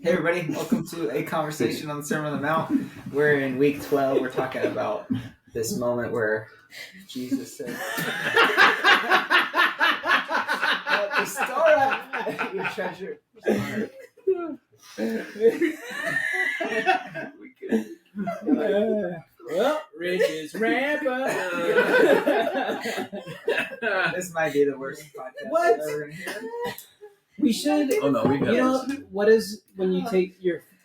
Hey everybody, welcome to a conversation on the Sermon on the Mount. We're in week 12. We're talking about this moment where Jesus said, "Store up your treasure." Well, riches ramp up. This might be the worst podcast What? I've ever gonna hear. We should. Oh no, we've got What is when you take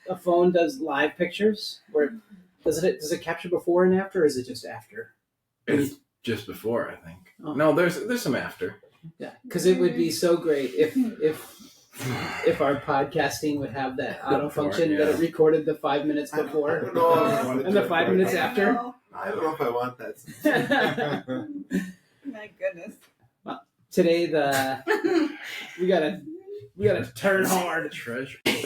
a phone does live pictures? Where does it capture before and after, or is it just after? It's just before, I think. Oh. No, there's some after. Yeah, because it would be so great if our podcasting would have that auto function that it recorded the 5 minutes before and the 5 minutes after. I don't know if I want that. My goodness. Today we gotta turn hard. Treasure. This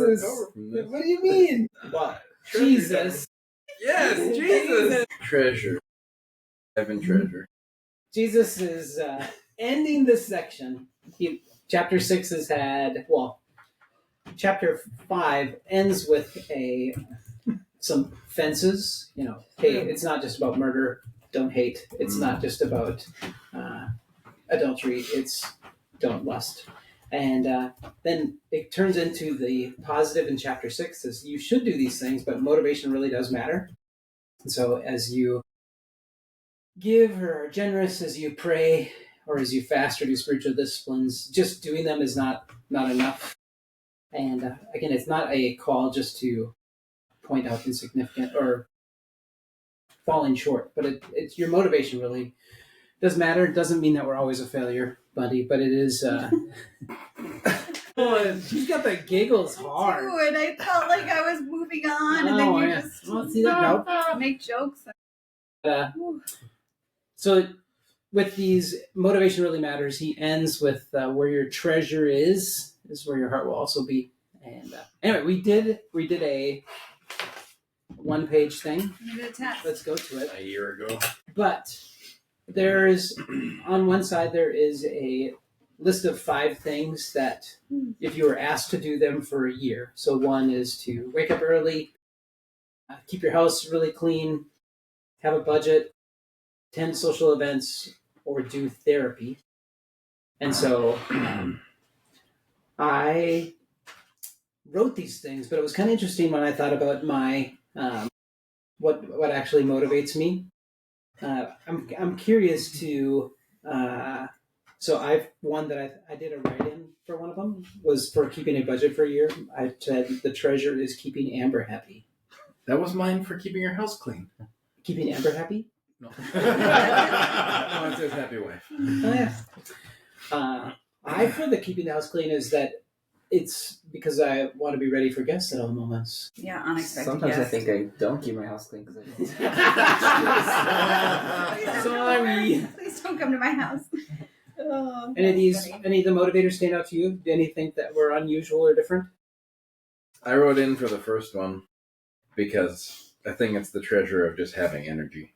is. What do you mean? What? Jesus. Yes, Jesus. Treasure. Heaven treasure. Jesus is ending this section. Chapter 6 has had Chapter 5 ends with some fences. Hey, it's not just about murder. Don't hate. It's not just about adultery. It's don't lust. And then it turns into the positive in chapter 6 says you should do these things, but motivation really does matter. And so as you give or are generous, as you pray, or as you fast or do spiritual disciplines, just doing them is not enough. And again, it's not a call just to point out insignificant or falling short, but it's your motivation really does matter. It doesn't mean that we're always a failure, buddy, but it is. Oh, she's got the giggles hard. Dude, I felt like I was moving on, and then you just see that? Nope. make jokes. So with these, motivation really matters. He ends with where your treasure is where your heart will also be. And anyway, we did a one-page thing. You did a test. Let's go to it. A year ago. But there's on one side there is a list of 5 things that if you were asked to do them for a year. So one is to wake up early, keep your house really clean, have a budget, attend social events, or do therapy. And so I wrote these things, but it was kind of interesting when I thought about my what actually motivates me. I'm curious to. So I've one that I did a write-in for one of them was for keeping a budget for a year. I said the treasure is keeping Amber happy. That was mine for keeping your house clean. Keeping Amber happy? No. No, it says happy wife. Oh yeah. I feel that keeping the house clean is that it's because I want to be ready for guests at all moments. Yeah, unexpected. Sometimes guests. I think I don't keep my house clean because I don't. Sorry. Please don't come to my house. Oh, Any of funny. the motivators stand out to you? Anything that were unusual or different? I wrote in for the first one because I think it's the treasure of just having energy.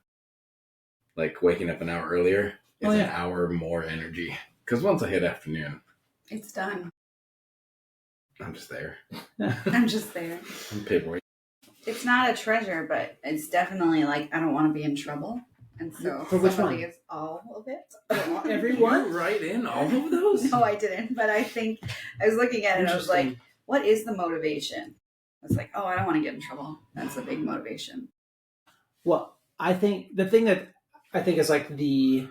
Like waking up an hour earlier is an hour more energy. Because once I hit afternoon, It's done. I'm just there. I'm just there. I'm paperweight. It's not a treasure, but it's definitely like I don't want to be in trouble. And so For which somebody one? is all of it. Everyone? You write in all of those? No, I didn't. But I think I was looking at it and I was like, what is the motivation? I was like, oh, I don't want to get in trouble. That's a big motivation. Well, I think the thing that I think is like the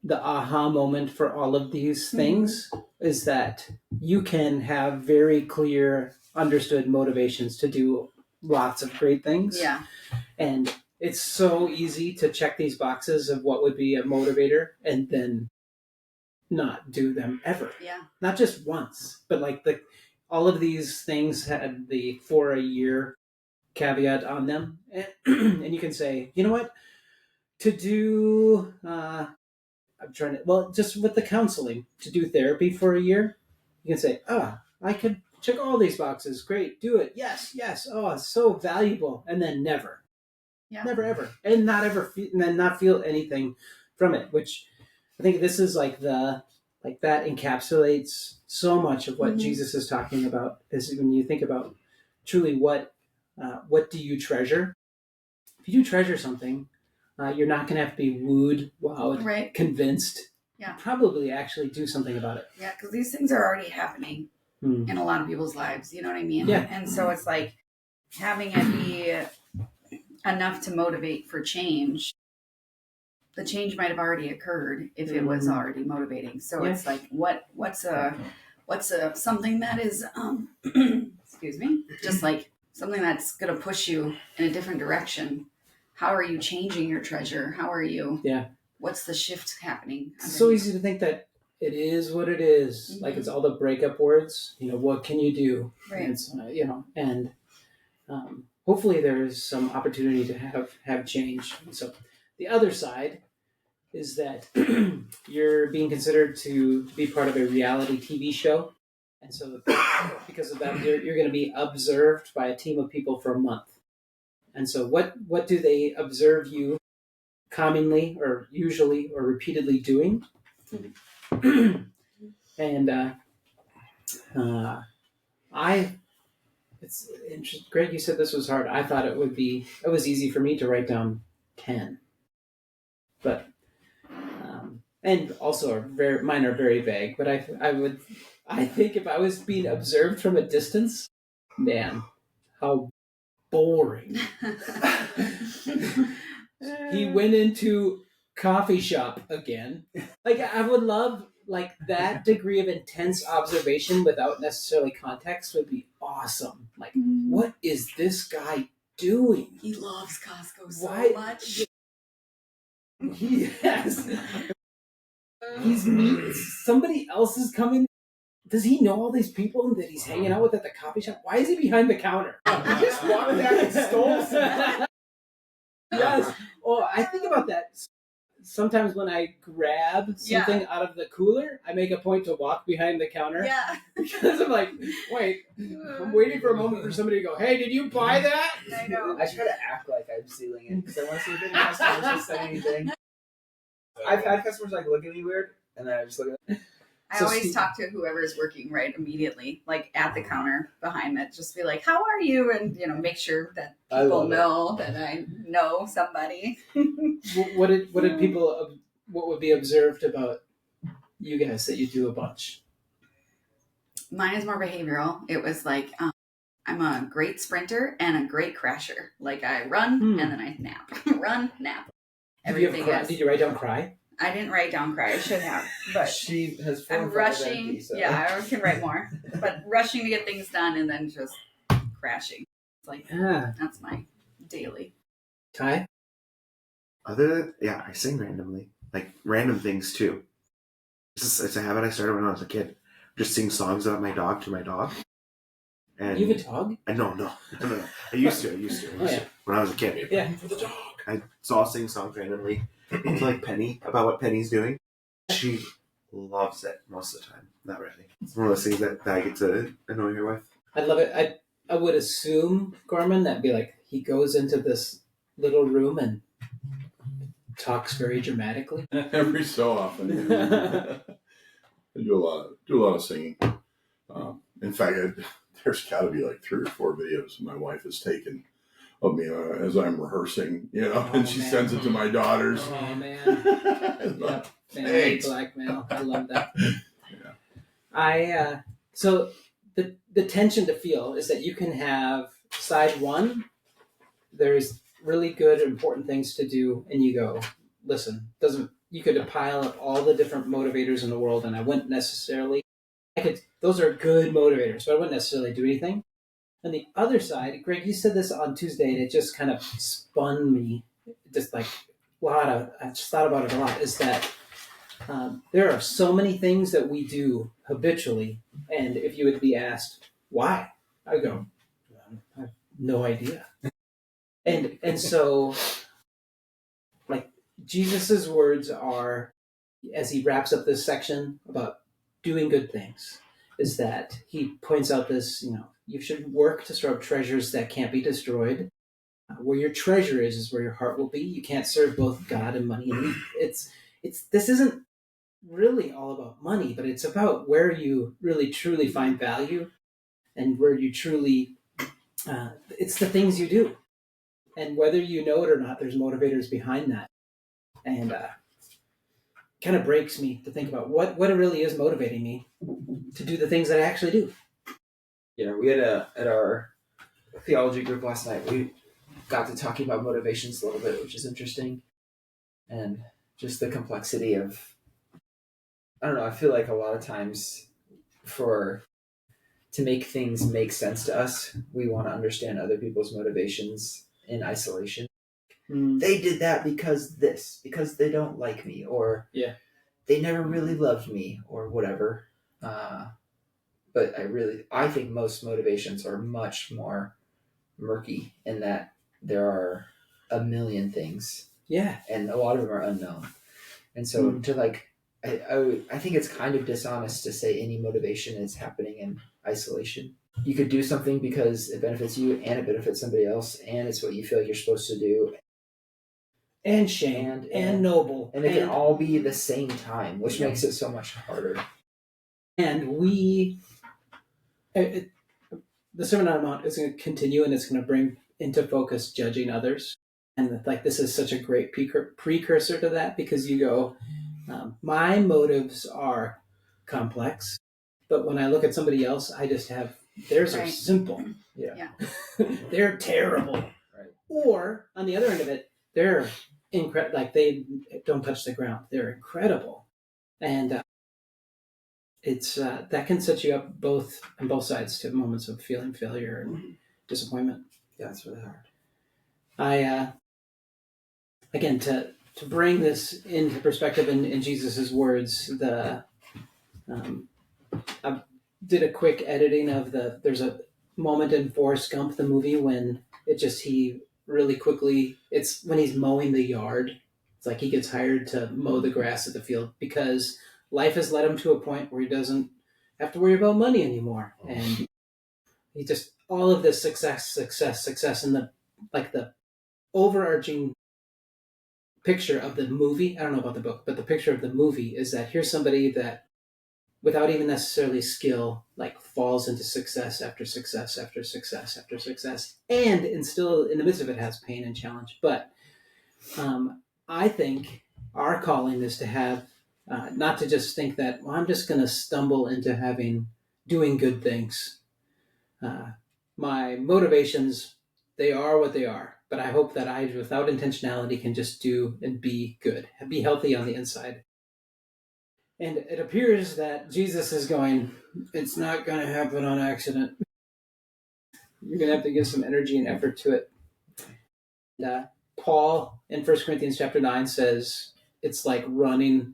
aha moment for all of these things is that you can have very clear, understood motivations to do lots of great things. Yeah. And it's so easy to check these boxes of what would be a motivator and then not do them ever. Yeah. Not just once, but like all of these things had the for a year caveat on them. And you can say, you know what, to do, just with the counseling, to do therapy for a year, you can say, I could check all these boxes. Great, do it. Yes. Oh, it's so valuable. And then never. Yeah. Never ever, and not ever, and then not feel anything from it. Which I think this is like that encapsulates so much of what Mhm. Jesus is talking about. Is when you think about truly what do you treasure? If you do treasure something, you're not going to have to be wooed, wowed, Right. convinced. Yeah. Probably actually do something about it. Yeah, because these things are already happening in a lot of people's lives. You know what I mean? Yeah. And so it's like having it be enough to motivate for change. The change might have already occurred if it was already motivating. So it's like, what's a something that is, excuse me, just like something that's going to push you in a different direction. How are you changing your treasure? How are you? Yeah. What's the shift happening? It's so easy to think that it is what it is. Mm-hmm. Like it's all the breakup words. What can you do? Right. And it's, and hopefully there's some opportunity to have change. So the other side is that you're being considered to be part of a reality TV show. And so because of that, you're going to be observed by a team of people for a month. And so what do they observe you commonly or usually or repeatedly doing? And it's interesting. Greg, you said this was hard. I thought it was easy for me to write down 10. But and also mine are very vague, but I think if I was being observed from a distance, man, how boring. He went into coffee shop again. Like I would love like that degree of intense observation without necessarily context would be awesome. Like what is this guy doing? He loves Costco so much. Yes. He's meeting somebody else is coming. Does he know all these people that he's hanging out with at the coffee shop? Why is he behind the counter? He just walked down and stole some. Yes. Oh, I think about that. Sometimes when I grab something out of the cooler, I make a point to walk behind the counter. Yeah. Because I'm like, wait, I'm waiting for a moment for somebody to go, hey, did you buy that? I know. I try to act like I'm stealing it because I want to see if any customers just say anything. I've had customers like look at me weird, and then I just look at them. I always talk to whoever's working right immediately, like at the counter behind it. Just be like, "How are you?" And make sure that people know that I know somebody. What did people? What would be observed about you guys that you do a bunch? Mine is more behavioral. It was like I'm a great sprinter and a great crasher. Like I run and then I nap, run nap. Everything else. Did you write down cry? I didn't write down cry. I should have, but she has. I'm rushing. Empty, so. Yeah, I can write more, but rushing to get things done and then just crashing. It's like that's my daily. Ty? I sing randomly, like random things too. It's a habit I started when I was a kid. Just sing songs about my dog to my dog. And you have a dog? No. I used to. When I was a kid. Yeah. For the dog. I'll sing songs randomly to like Penny about what Penny's doing. She loves it most of the time. Not really. It's one of those things that I get to annoy her with. I love it. I would assume, Gorman, that'd be like he goes into this little room and talks very dramatically. Every so often. I do a lot of singing. In fact, there's got to be like 3 or 4 videos my wife has taken of me as I'm rehearsing, and she sends it to my daughters. Oh man! Yep. Family blackmail. I love that. Yeah. So the tension to feel is that you can have side one. There's really good, important things to do, and you go, listen. You could pile up all the different motivators in the world, and I wouldn't necessarily. Those are good motivators, but I wouldn't necessarily do anything. On the other side, Greg, you said this on Tuesday, and it just kind of spun me. Just like I just thought about it a lot. Is that there are so many things that we do habitually, and if you would be asked why, I go, I have no idea. And so, like Jesus's words are, as he wraps up this section about doing good things, is that he points out this, you should work to store up treasures that can't be destroyed, Where your treasure is where your heart will be. You can't serve both God and money. And it's this isn't really all about money, but it's about where you really truly find value and where you truly it's the things you do, and whether you know it or not, there's motivators behind that. And kind of breaks me to think about what it really is motivating me to do the things that I actually do. We had at our theology group last night, we got to talking about motivations a little bit, which is interesting, and just the complexity of, I don't know, I feel like a lot of times to make things make sense to us, we want to understand other people's motivations in isolation. They did that because they don't like me, or they never really loved me, or whatever. But I think most motivations are much more murky in that there are a million things. Yeah. And a lot of them are unknown. And so I think it's kind of dishonest to say any motivation is happening in isolation. You could do something because it benefits you and it benefits somebody else, and it's what you feel like you're supposed to do. And shamed and noble. And it can all be at the same time, which makes it so much harder. And the Sermon on the Mount is going to continue, and it's going to bring into focus judging others. And like this is such a great precursor to that, because you go, my motives are complex, but when I look at somebody else, I just have theirs are simple. Yeah. They're terrible. Right. Or on the other end of it, they're incredible. Like they don't touch the ground. They're incredible, and it's that can set you up on both sides to moments of feeling failure and disappointment. Yeah, it's really hard. I again to bring this into perspective in Jesus's words, I did a quick editing of there's a moment in Forrest Gump, the movie, when he really quickly, it's when he's mowing the yard. It's like he gets hired to mow the grass at the field because life has led him to a point where he doesn't have to worry about money anymore. And he just, all of this success, and the overarching picture of the movie, I don't know about the book, but the picture of the movie is that here's somebody that, without even necessarily skill, like falls into success after success after success after success, and still in the midst of it has pain and challenge. But I think our calling is to have, not to just think that, well, I'm just going to stumble into doing good things. My motivations, they are what they are, but I hope that I, without intentionality, can just do and be good, be healthy on the inside. And it appears that Jesus is going, it's not going to happen on accident. You're going to have to give some energy and effort to it. Paul in 1 Corinthians chapter 9 says it's like running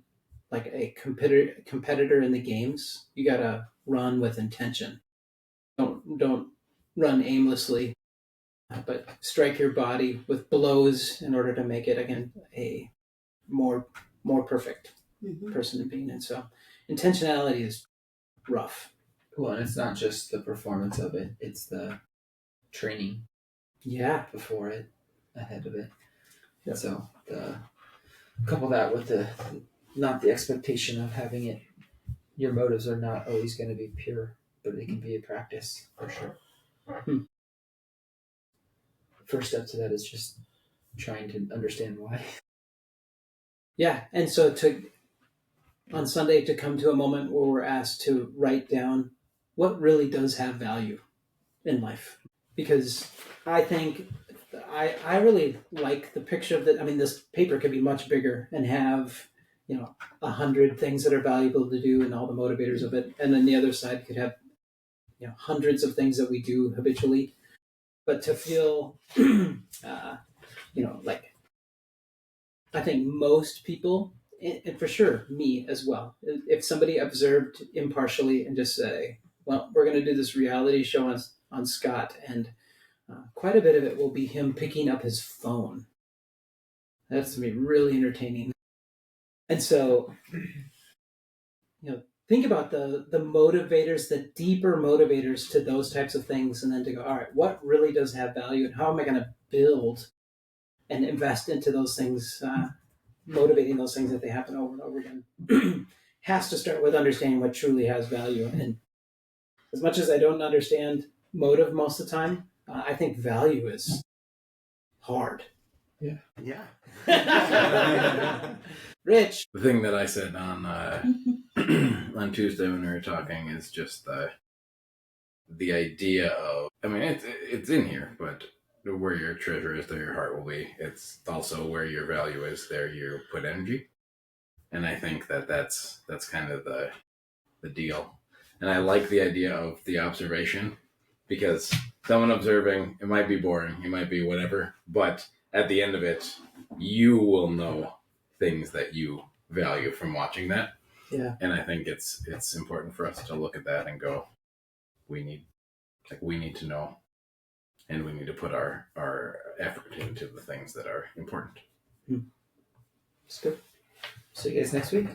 like a competitor in the games. You got to run with intention. Don't run aimlessly, but strike your body with blows in order to make it, again, a more perfect person and being. And so intentionality is rough. Well, and it's not just the performance of it, it's the training before it, ahead of it. Yeah. So couple that with not the expectation of having it, your motives are not always going to be pure, but it can be a practice for sure. First step to that is just trying to understand why. Yeah, and so on Sunday to come to a moment where we're asked to write down what really does have value in life. Because I think I really like the picture of this paper could be much bigger and have, 100 things that are valuable to do and all the motivators of it. And then the other side could have, hundreds of things that we do habitually. But to feel, like, I think most people, and for sure me as well, if somebody observed impartially and just say, well, we're going to do this reality show on Scott, and quite a bit of it will be him picking up his phone. That's going to be really entertaining. And so, think about the motivators, the deeper motivators to those types of things, and then to go, all right, what really does have value, and how am I going to build and invest into those things, motivating those things that they happen over and over again, has to start with understanding what truly has value. And as much as I don't understand motive most of the time, I think value is hard. Yeah. Yeah. Rich. The thing that I said on on Tuesday when we were talking is just the idea of, I mean, it's in here, but where your treasure is, there your heart will be. It's also where your value is, there you put energy. And I think that's kind of the deal. And I like the idea of the observation, because someone observing, it might be boring, it might be whatever, but at the end of it, you will know things that you value from watching that. Yeah. And I think it's important for us to look at that and go, we need to know, and we need to put our effort into the things that are important. It's good. See you guys next week.